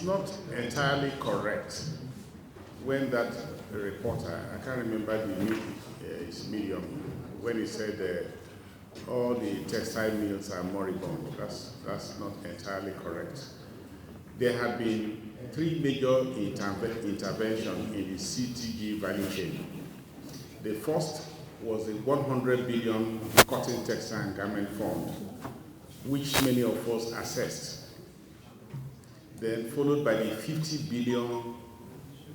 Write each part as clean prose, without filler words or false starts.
not entirely correct when that reporter, I can't remember his medium, when he said all the textile mills are moribund. That's not entirely correct. There have been 3 major interventions in the CTG value chain. The first was the 100 billion cotton, textile and garment fund, which many of us assessed. Then followed by the 50 billion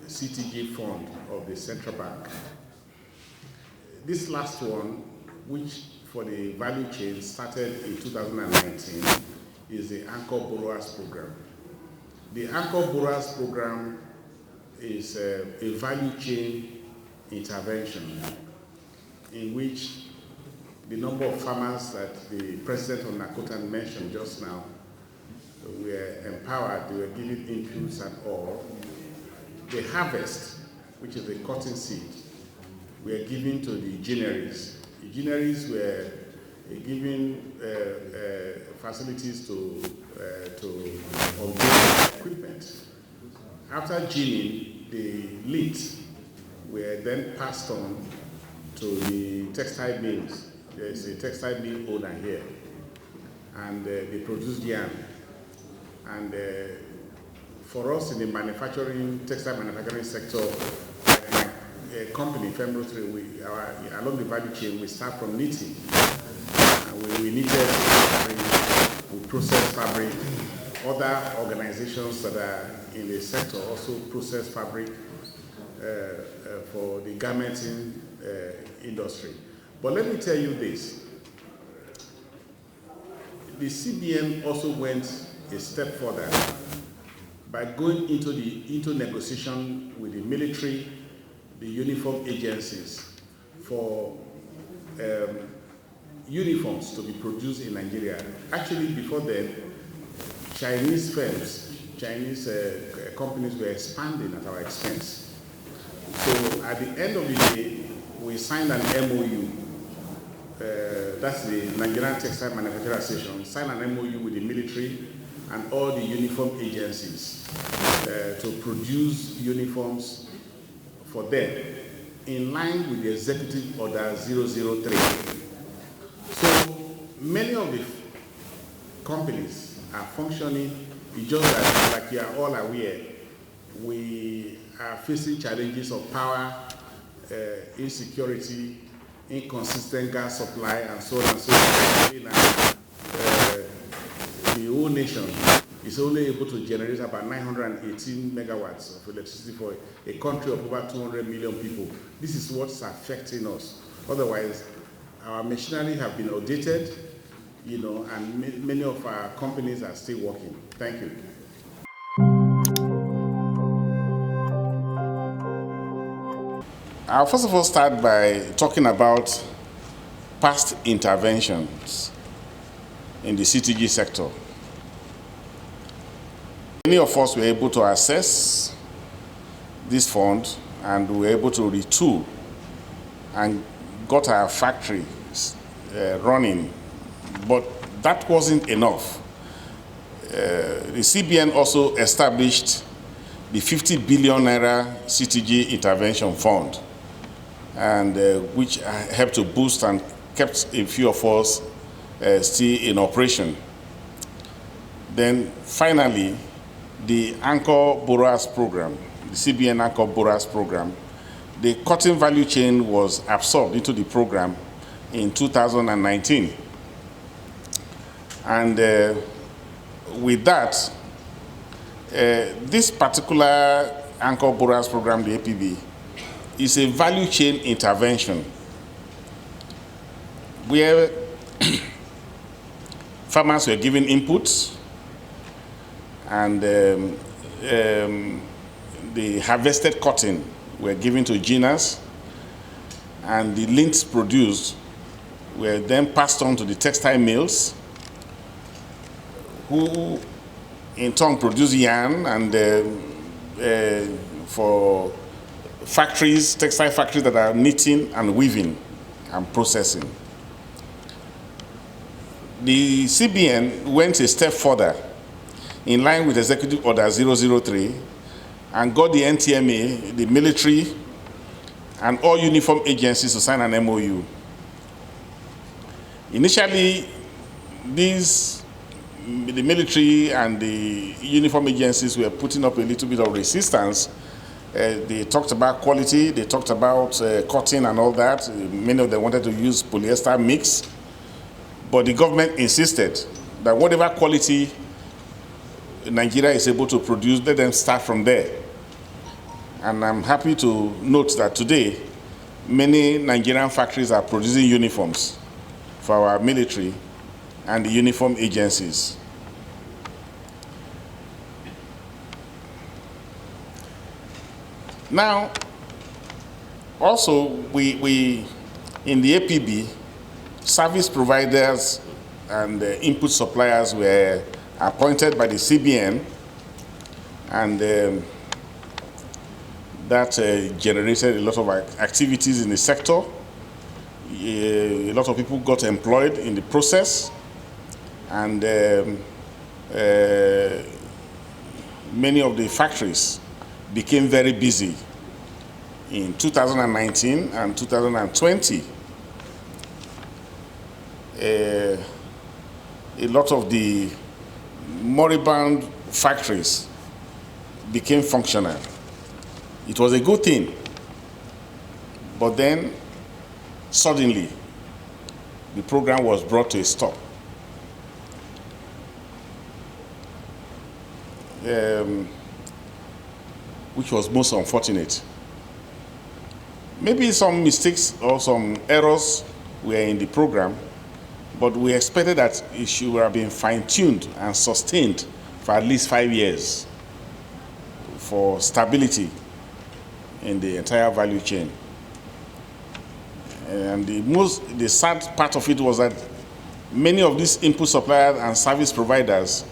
CTG fund of the central bank. This last one, which for the value chain started in 2019, is the Anchor Borrowers Program. The Anchor Borrowers Program is a value chain intervention in which the number of farmers that the president of Nakotan mentioned just now were empowered, they were given inputs and all. The harvest, which is the cotton seed, were given to the gineries. The gineries were given facilities to upgrade equipment. After ginning, the leads were then passed on to the textile mills. There's a textile mill owner here, and they produced yarn. And for us in the textile manufacturing sector, a company, Femro 3, along the value chain, we start from knitting. And we knitted fabric, we process fabric. Other organizations that are in the sector also process fabric for the garmenting industry. But let me tell you this. The CBN also went a step further by going into negotiation with the military, the uniform agencies for uniforms to be produced in Nigeria. Actually, before then, Chinese firms, Chinese companies were expanding at our expense. So at the end of the day, we signed an MOU. That's the Nigerian Textile Manufacturing Association, signed an MOU with the military and all the uniform agencies to produce uniforms for them in line with the Executive Order 003. So many of the companies are functioning. It's just that, like you are all aware, we are facing challenges of power, insecurity, inconsistent gas supply, and so on and so forth. The whole nation is only able to generate about 918 megawatts of electricity for a country of over 200 million people. This is what's affecting us. Otherwise, our machinery have been outdated, and many of our companies are still working. Thank you. I'll first of all start by talking about past interventions in the CTG sector. Many of us were able to access this fund and were able to retool and got our factories running, but that wasn't enough. The CBN also established the 50 billion naira CTG intervention fund, and which helped to boost and kept a few of us still in operation. Then finally, the Anchor Borrowers Program, the CBN Anchor Borrowers Program, the cotton value chain was absorbed into the program in 2019. And with that, this particular Anchor Borrowers Program, the APB, is a value chain intervention where farmers were given inputs, and the harvested cotton were given to ginners, and the links produced were then passed on to the textile mills, who in turn produce yarn and for factories, textile factories that are knitting and weaving and processing. The CBN went a step further in line with Executive Order 003, and got the NTMA, the military, and all uniform agencies to sign an MOU. Initially, the military and the uniform agencies were putting up a little bit of resistance. They talked about quality, they talked about cotton and all that. Many of them wanted to use polyester mix, but the government insisted that whatever quality Nigeria is able to produce, let them start from there. And I'm happy to note that today, many Nigerian factories are producing uniforms for our military and the uniform agencies. Now, also, we in the APB, service providers and input suppliers were appointed by the CBN, and that generated a lot of activities in the sector. A lot of people got employed in the process, and many of the factories became very busy in 2019 and 2020. A lot of the moribund factories became functional. It was a good thing, but then suddenly the program was brought to a stop. Which was most unfortunate. Maybe some mistakes or some errors were in the program, but we expected that it should have been fine-tuned and sustained for at least 5 years for stability in the entire value chain. And the sad part of it was that many of these input suppliers and service providers,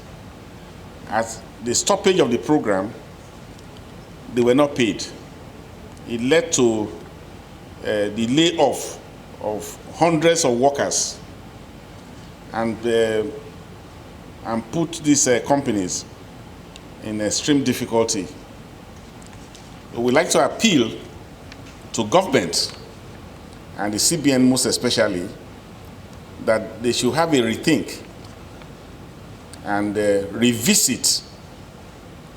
at the stoppage of the program, they were not paid. It led to the layoff of hundreds of workers, and put these companies in extreme difficulty. We'd like to appeal to government, and the CBN most especially, that they should have a rethink and revisit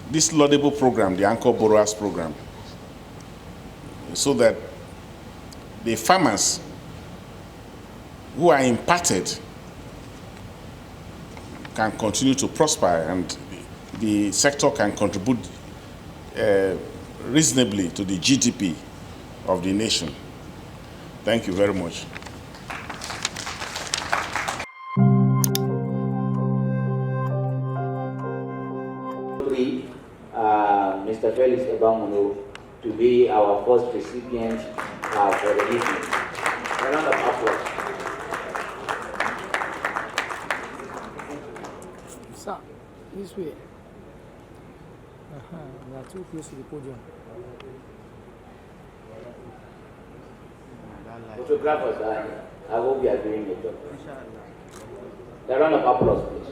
this laudable program, the Anchor Borrowers Program, so that the farmers who are impacted can continue to prosper, and the sector can contribute reasonably to the GDP of the nation. Thank you very much. Mr. Felix to be our first recipient for the evening. A round of applause. Sir, this way. We are too close to the podium. Photographers, I hope you are doing your job. A round of applause, please.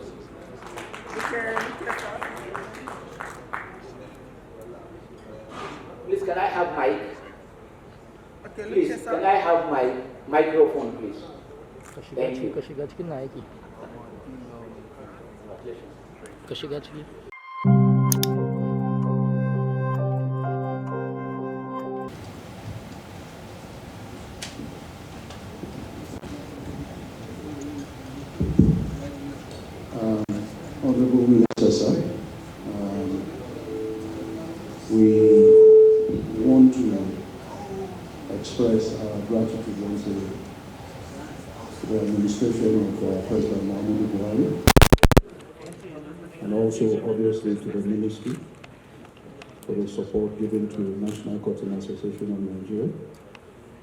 Please, can I have mic? Okay, please, can I have my microphone, please? Thank you. Honorable Minister, we want to express our gratitude once again to the administration of President Muhammadu Buhari, and also obviously to the ministry for the support given to the National Cotton Association of Nigeria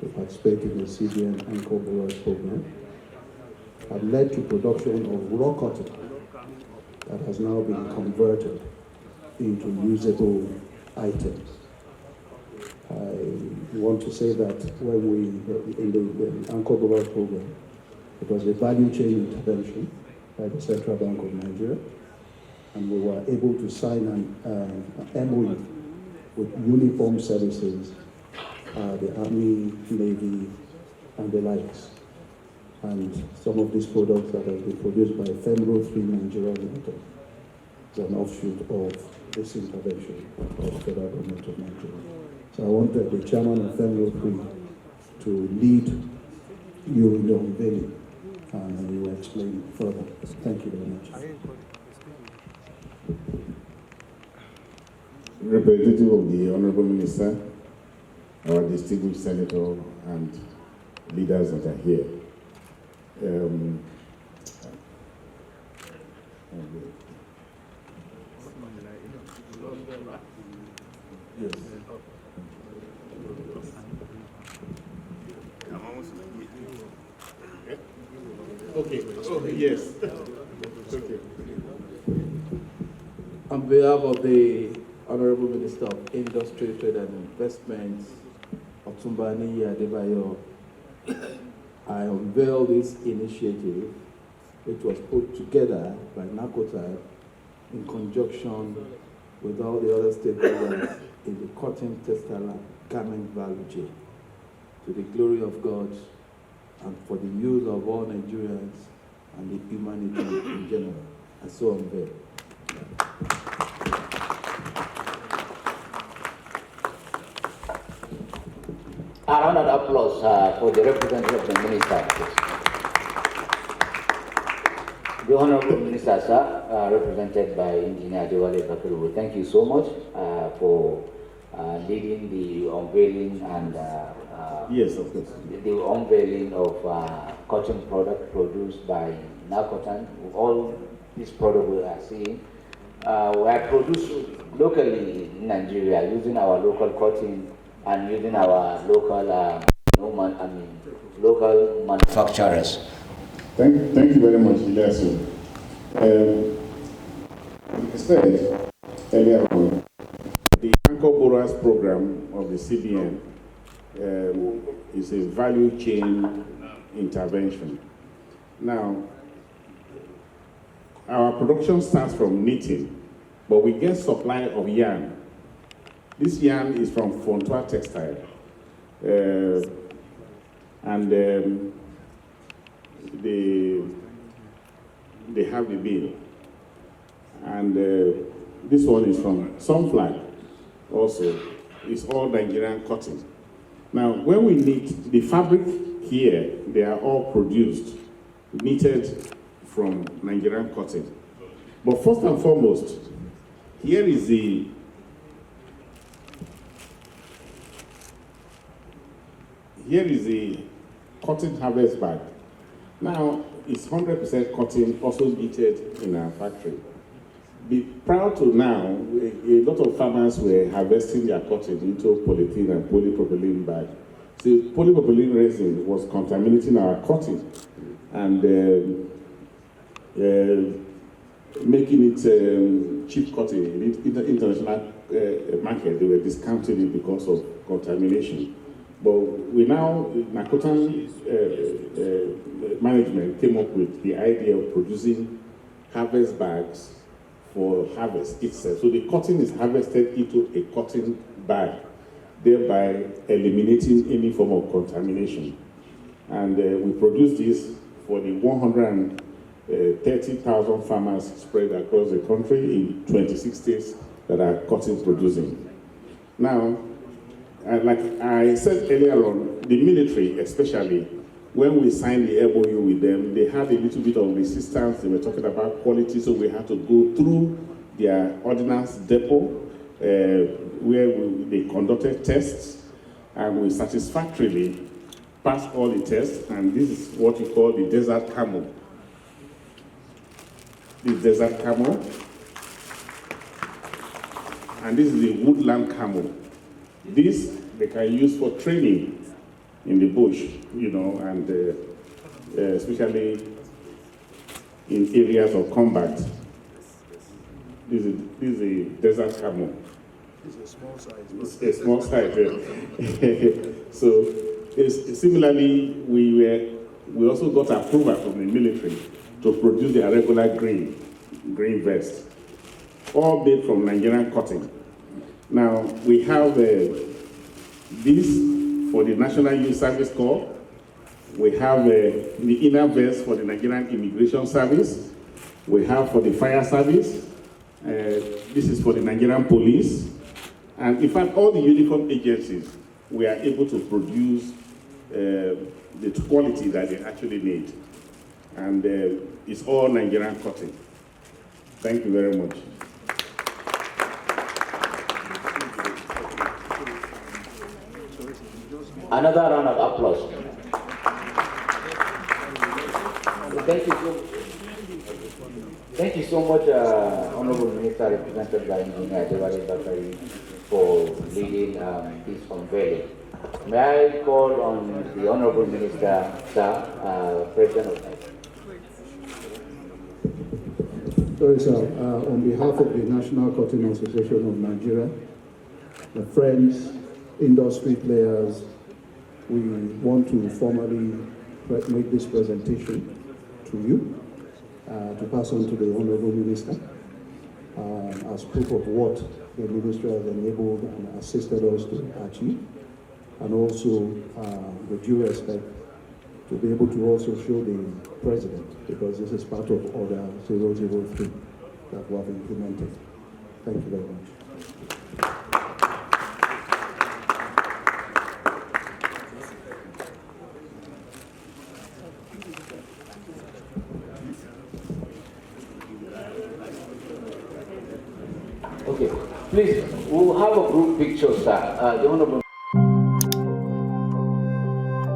to participate in the CBN Anchor Borrowers Program, have led to production of raw cotton that has now been converted into usable items. I want to say that when we, in the Anchor Borrowers Program, it was a value chain intervention by the Central Bank of Nigeria, and we were able to sign an MOU with uniform services, the Army, Navy, and the likes. And some of these products that have been produced by Femro 3 Nigeria Limited is an offshoot of this intervention of the federal government of Nigeria. So I wanted the chairman of Femro 3 to lead you in the unveiling, and he will explain further. Thank you very much. Representative of the Honorable Minister, our distinguished Senator, and leaders that are here. Yes. Okay. Oh, yes. Okay. On behalf of the Honorable Minister of Industry, Trade and Investments, Otumbani Adebayo, I unveil this initiative, which was put together by NACOTAB in conjunction with all the other stakeholders in the cotton, textile, garment value chain, to the glory of God and for the use of all Nigerians and the humanity in general. And so unveil. A round of applause for the representative of the minister. The Honorable Minister, sir, represented by Engineer Adewale Bakuru, thank you so much for leading the unveiling and Yes, of course. the unveiling of cotton product produced by Nakotan. All these products we are seeing were produced locally in Nigeria using our local cotton and using our local, local manufacturers. Thank you very much, Ilyasu. Like I said earlier on, the Anchor Borrowers program of the CBN is a value chain intervention. Now, our production starts from knitting, but we get supply of yarn. This yarn is from Fontois Textile, and they have the bill. And this one is from Sunflag, also. It's all Nigerian cotton. Now, when we knit, the fabric here, they are all produced, knitted from Nigerian cotton. But first and foremost, here is the cotton harvest bag. Now, it's 100% cotton, also knitted in our factory. Prior to now, a lot of farmers were harvesting their cotton into polythene and polypropylene bags. So polypropylene resin was contaminating our cotton and making it cheap cotton in the international market. They were discounting it because of contamination. But we now, Nakotan management came up with the idea of producing harvest bags for harvest itself. So the cotton is harvested into a cotton bag, thereby eliminating any form of contamination. And we produce this for the 130,000 farmers spread across the country in 26 states that are cotton producing. Now, like I said earlier on, the military especially, when we signed the MOU with them, they had a little bit of resistance. They were talking about quality, so we had to go through their ordnance depot, where they conducted tests, and we satisfactorily passed all the tests, and this is what we call the desert camel. This desert camel, and this is the woodland camel. This they can use for training in the bush, you know, and especially in areas of combat. This is a desert camel. It's a small size. It's a small size. Yeah. So, similarly, we also got approval from the military to produce their regular green vest. all made from Nigerian cotton. Now, we have this for the National Youth Service Corps. We have the inner vest for the Nigerian Immigration Service. We have for the fire service. This is for the Nigerian police. And in fact, all the uniform agencies, we are able to produce the quality that they actually need. And it's all Nigerian cotton. Thank you very much. Another round of applause. Thank you so much, Honorable Minister, represented by Engineer Adewale Bakari, for leading this unveiling. May I call on the Honorable Minister, sir, President of Nigeria. Sorry, sir. On behalf of the National Cotton Association of Nigeria, the friends, industry players, we want to formally make this presentation to you, to pass on to the Honorable Minister, as proof of what the Ministry has enabled and assisted us to achieve, and also, with due respect, to be able to also show the President, because this is part of Order 003 that we have implemented. Thank you very much. Okay, please, we'll have a group picture, sir. The Honorable